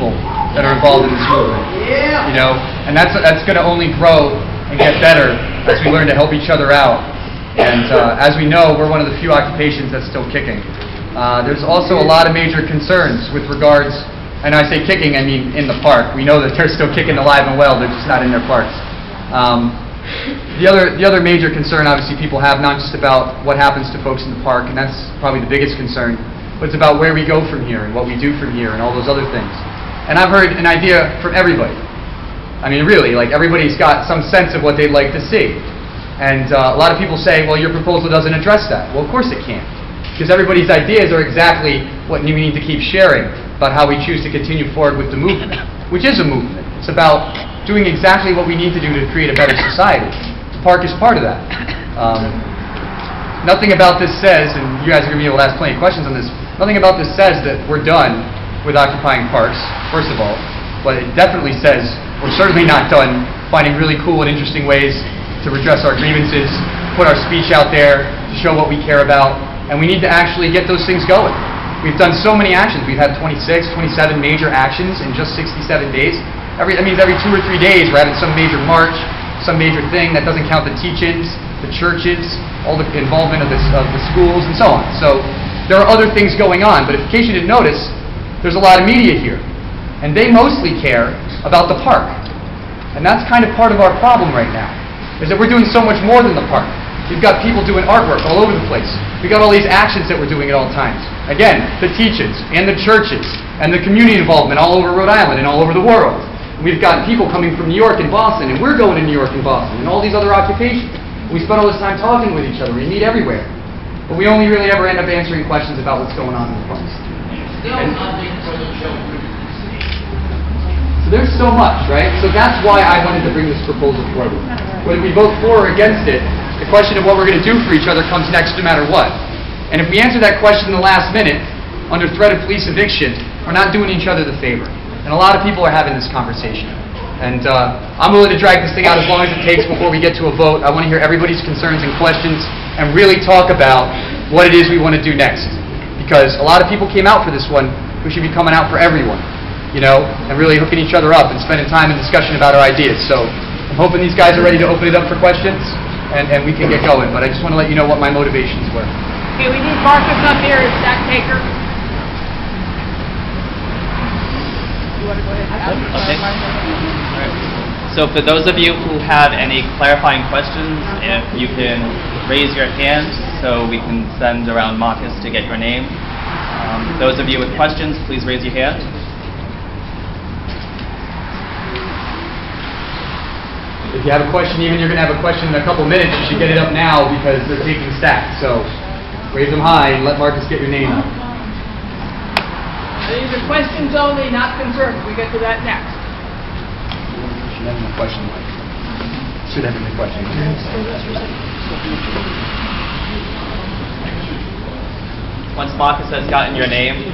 people that are involved in this movement. You know, and that's going to only grow and get better as we learn to help each other out. And as we know, we're one of the few occupations that's still kicking. There's also a lot of major concerns with regards, and I say kicking, I mean in the park. We know that they're still kicking alive and well, they're just not in their parks. The other major concern, obviously, people have, not just about what happens to folks in the park, and that's probably the biggest concern, but it's about where we go from here and what we do from here and all those other things. And I've heard an idea from everybody. I mean, really, like everybody's got some sense of what they'd like to see. And a lot of people say, well, your proposal doesn't address that. Well, of course it can't, because everybody's ideas are exactly what we need to keep sharing about how we choose to continue forward with the movement, which is a movement. It's about doing exactly what we need to do to create a better society. The park is part of that. Nothing about this says, and you guys are going to be able to ask plenty of questions on this, nothing about this says that we're done with occupying parks, first of all, but it definitely says we're certainly not done finding really cool and interesting ways to redress our grievances, put our speech out there to show what we care about, and we need to actually get those things going. We've done so many actions. We've had 26, 27 major actions in just 67 days. That means every 2 or 3 days we're having some major march, some major thing. That doesn't count the teach-ins, the churches, all the involvement of the schools, and so on. So there are other things going on, but in case you didn't notice, there's a lot of media here, and they mostly care about the park. And that's kind of part of our problem right now, is that we're doing so much more than the park. We've got people doing artwork all over the place. We've got all these actions that we're doing at all times. Again, the teach-ins, and the churches, and the community involvement all over Rhode Island and all over the world. We've got people coming from New York and Boston, and we're going to New York and Boston, and all these other occupations. We spend all this time talking with each other. We meet everywhere. But we only really ever end up answering questions about what's going on in the parks. So there's so much, right? So that's why I wanted to bring this proposal forward. Whether we vote for or against it, the question of what we're going to do for each other comes next no matter what. And if we answer that question in the last minute, under threat of police eviction, we're not doing each other the favor. And a lot of people are having this conversation. And I'm willing to drag this thing out as long as it takes before we get to a vote. I want to hear everybody's concerns and questions and really talk about what it is we want to do next. Because a lot of people came out for this one who should be coming out for everyone, you know, and really hooking each other up and spending time in discussion about our ideas. So I'm hoping these guys are ready to open it up for questions and we can get going. But I just want to let you know what my motivations were. Okay, we need Marcus up here as stack taker. You want to go ahead? Okay. All right. So for those of you who have any clarifying questions, if you can raise your hand so we can send around Marcus to get your name. Those of you with questions, please raise your hand. If you have a question, even you're going to have a question in a couple minutes, you should get it up now because they're taking stacks. So raise them high and let Marcus get your name up. These are questions only, not concerns. We get to that next. Should have a question. Should have a question. Once Marcus has gotten your name,